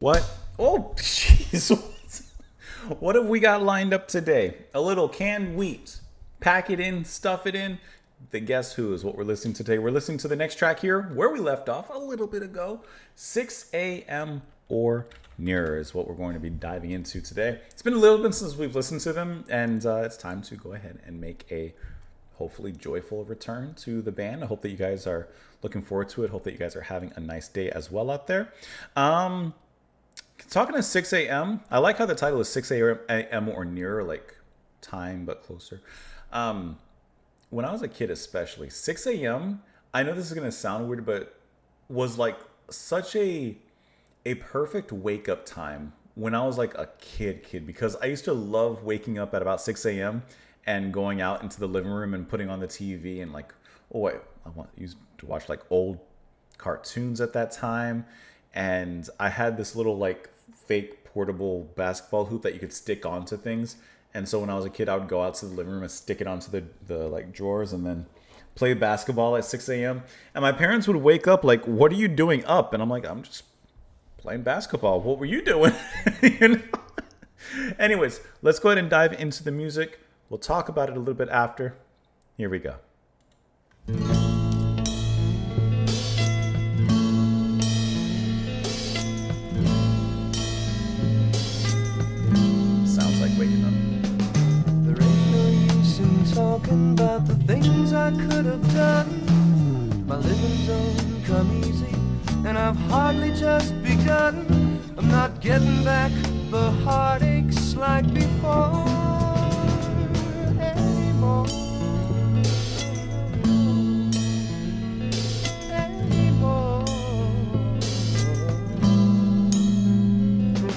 What? Oh, jeez. What have we got lined up today? A little canned wheat. Pack it in, stuff it in. The Guess Who is what we're listening to today. We're listening to the next track here, where we left off a little bit ago. 6 a.m. or nearer is what we're going to be diving into today. It's been a little bit since we've listened to them, and it's time to go ahead and make a hopefully joyful return to the band. I hope that you guys are looking forward to it. Hope that you guys are having a nice day as well out there. Talking to 6 a.m., I like how the title is 6 a.m. or nearer, like time but closer. When I was a kid especially, 6 a.m., I know this is going to sound weird, but was like such a perfect wake-up time when I was like a kid, because I used to love waking up at about 6 a.m. and going out into the living room and putting on the TV and like, used to watch like old cartoons at that time. And I had this little like fake portable basketball hoop that you could stick onto things. And so when I was a kid, I would go out to the living room and stick it onto the like drawers and then play basketball at 6 a.m. And my parents would wake up like, "What are you doing up?" And I'm like, "I'm just playing basketball. What were you doing?" you know? Anyways, let's go ahead and dive into the music. We'll talk about it a little bit after. Here we go. Talking about the things I could have done. My living don't come easy, and I've hardly just begun. I'm not getting back the heartaches like before anymore.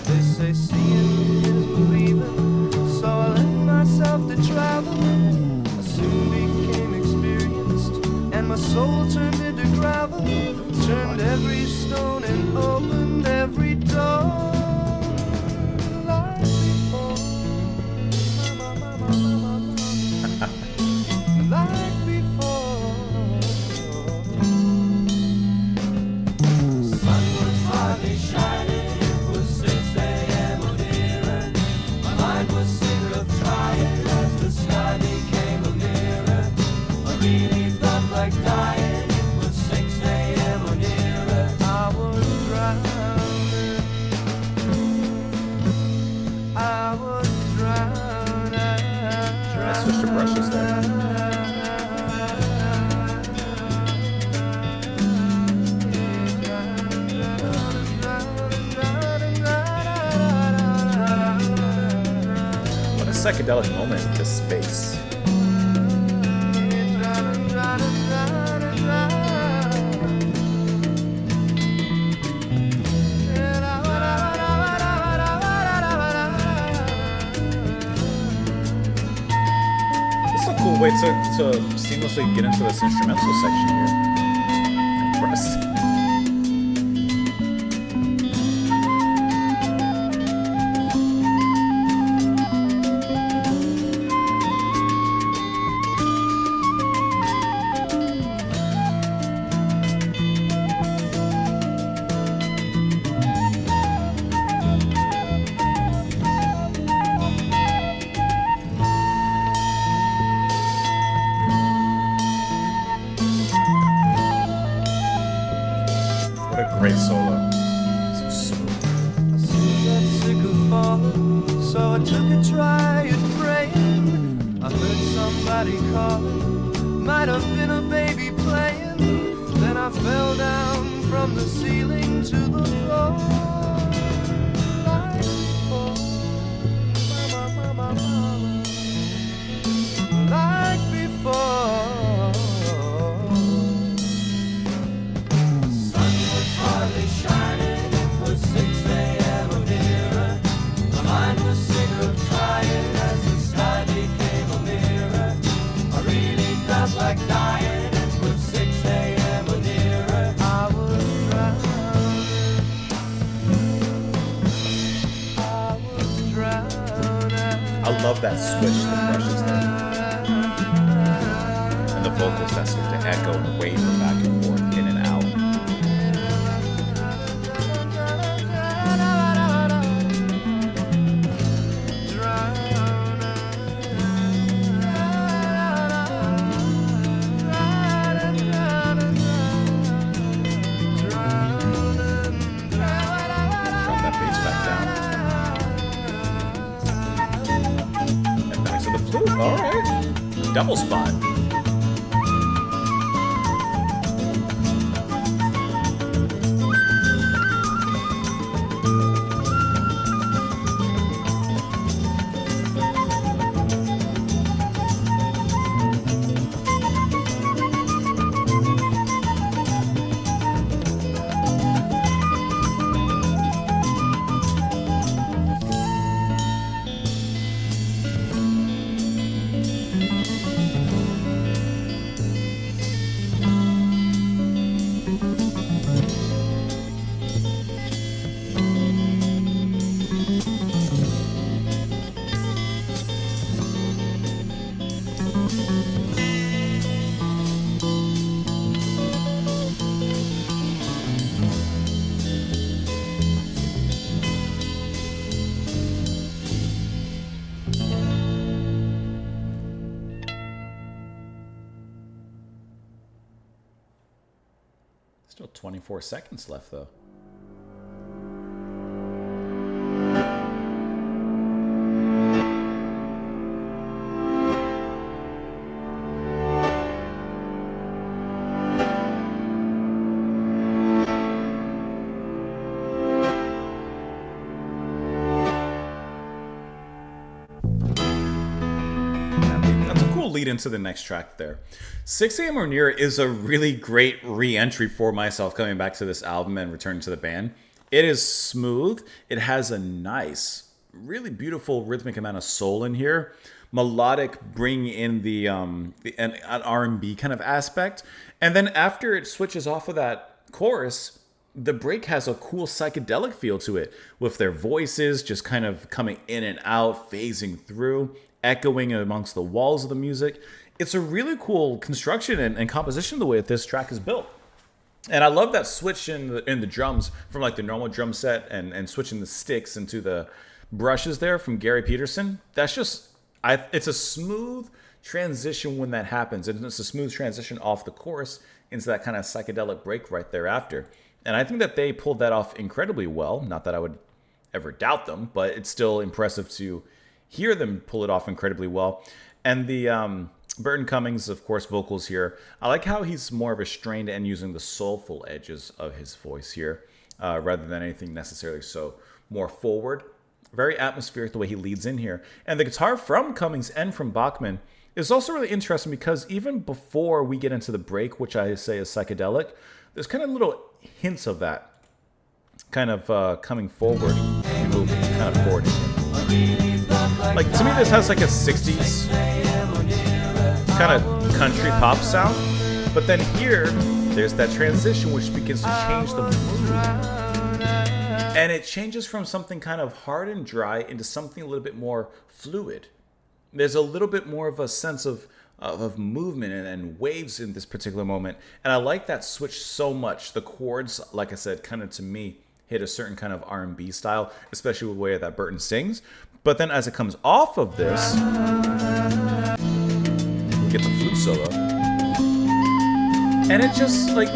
They say seeing is believing, so I let myself to travel. Became experienced, and my soul turned into gravel, turned every stone and opened every door like before. Like before. Sun was hardly shining, it was 6 a.m. or nearer. My mind was sick of trying as the sky became a mirror. I really felt like dying. It was 6 a.m. or nearer. I was drowning. I was drowning. Let's switch to brushes there. What a psychedelic moment in this space. Way to seamlessly get into this instrumental section here. Impressed. Great solo. So smooth. I soon got sick of falling, so I took a try at praying. I heard somebody calling, might have been a baby playing. Then I fell down from the ceiling to the floor. Like before. Like before. Hardly shining, it was 6 a.m. or nearer. My mind was sick of trying as the sky became a mirror. I really felt like dying, it was 6 a.m. or nearer. I was drowning. I was drowning. I love that switch, the brushes there. And the vocals that start to echo and waver back and forth, in and out. All right. Double spot. Still 24 seconds left, though. Lead into the next track there. 6 a.m. or Near is a really great re-entry for myself coming back to this album and returning to the band. It is smooth. It has a nice, really beautiful rhythmic amount of soul in here. Melodic, bring in an R&B kind of aspect. And then after it switches off of that chorus, the break has a cool psychedelic feel to it with their voices just kind of coming in and out, phasing through, echoing amongst the walls of the music. It's a really cool construction and composition the way that this track is built. And I love that switch in the drums from like the normal drum set and switching the sticks into the brushes there from Gary Peterson. That's just, it's a smooth transition when that happens. And it's a smooth transition off the chorus into that kind of psychedelic break right thereafter. And I think that they pulled that off incredibly well. Not that I would ever doubt them, but it's still impressive to hear them pull it off incredibly well. And the Burton Cummings, of course, vocals here. I like how he's more restrained and using the soulful edges of his voice here rather than anything necessarily so more forward. Very atmospheric the way he leads in here. And the guitar from Cummings and from Bachman is also really interesting because even before we get into the break, which I say is psychedelic, there's kind of little hints of that kind of coming forward. We move kind of forward. Like, to me, this has like a 60s kind of country pop sound. But then here, there's that transition which begins to change the mood. And it changes from something kind of hard and dry into something a little bit more fluid. There's a little bit more of a sense of movement and waves in this particular moment. And I like that switch so much. The chords, like I said, kind of to me, hit a certain kind of R&B style, especially with the way that Burton sings. But then as it comes off of this, we get the flute solo. And it just, like,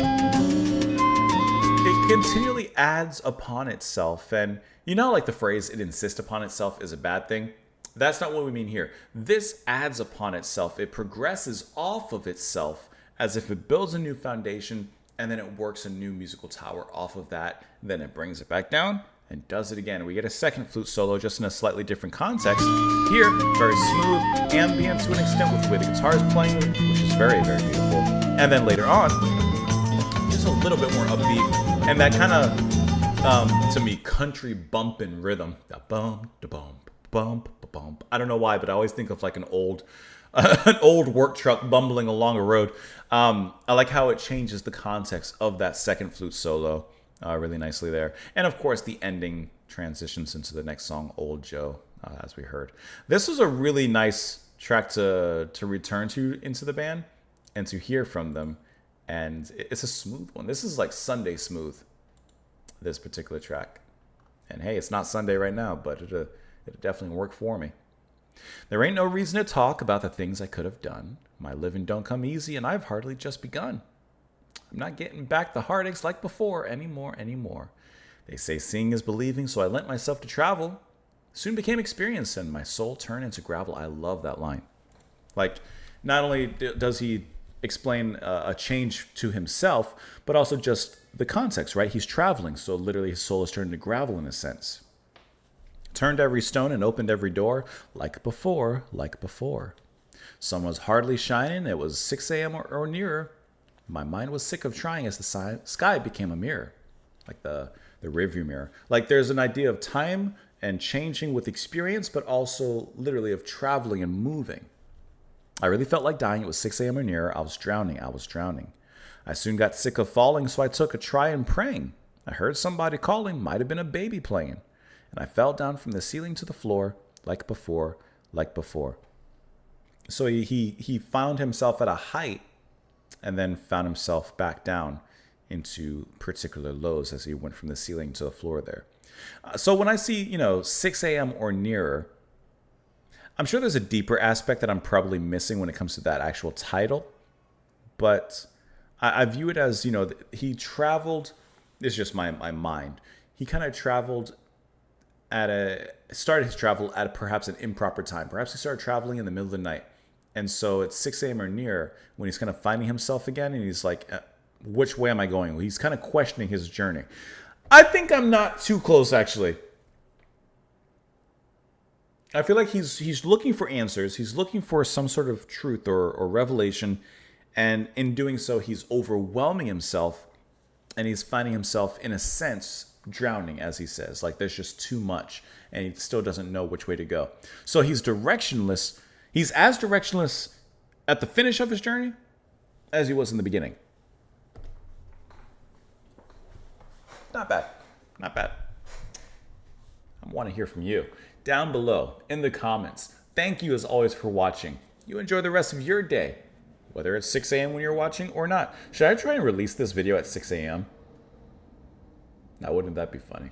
it continually adds upon itself. And you know, like the phrase, it insists upon itself is a bad thing? That's not what we mean here. This adds upon itself. It progresses off of itself as if it builds a new foundation and then it works a new musical tower off of that. Then it brings it back down and does it again. We get a second flute solo just in a slightly different context. Here, very smooth, ambient to an extent with the way the guitar is playing, which is very, very beautiful. And then later on, just a little bit more upbeat. And that kind of, to me, country bumpin' rhythm. Da bum, da bum, bump, bump. I don't know why, but I always think of like an old work truck bumbling along a road. I like how it changes the context of that second flute solo really nicely there. And of course, the ending transitions into the next song, Old Joe, as we heard. This was a really nice track to return to into the band and to hear from them. And it's a smooth one. This is like Sunday smooth, this particular track. And hey, it's not Sunday right now, but it'll definitely work for me. There ain't no reason to talk about the things I could have done. My living don't come easy, and I've hardly just begun. I'm not getting back the heartaches like before anymore. They say seeing is believing, so I lent myself to travel. Soon became experience, and my soul turned into gravel. I love that line. Like, not only does he explain a change to himself, but also just the context, right? He's traveling, so literally his soul is turned to gravel in a sense. Turned every stone and opened every door, like before, like before. Sun was hardly shining, it was 6 a.m. or nearer. My mind was sick of trying as the sky became a mirror, like the rearview mirror. Like there's an idea of time and changing with experience, but also literally of traveling and moving. I really felt like dying. It was 6 a.m. or nearer. I was drowning. I was drowning. I soon got sick of falling, so I took a try in praying. I heard somebody calling, might have been a baby playing. And I fell down from the ceiling to the floor, like before, like before. So he found himself at a height and then found himself back down into particular lows as he went from the ceiling to the floor there. So when I see, 6 a.m. or nearer, I'm sure there's a deeper aspect that I'm probably missing when it comes to that actual title. But I view it as, he traveled, it's just my mind. He kind of traveled started his travel at perhaps an improper time. Perhaps he started traveling in the middle of the night. And so it's 6 a.m. or near when he's kind of finding himself again. And he's like, which way am I going? He's kind of questioning his journey. I think I'm not too close, actually. I feel like he's looking for answers. He's looking for some sort of truth or revelation. And in doing so, he's overwhelming himself. And he's finding himself, in a sense, drowning, as he says. Like there's just too much. And he still doesn't know which way to go. So he's directionless. He's as directionless at the finish of his journey as he was in the beginning. Not bad. Not bad. I want to hear from you down below in the comments. Thank you as always for watching. You enjoy the rest of your day, whether it's 6 a.m. when you're watching or not. Should I try and release this video at 6 a.m.? Now, wouldn't that be funny?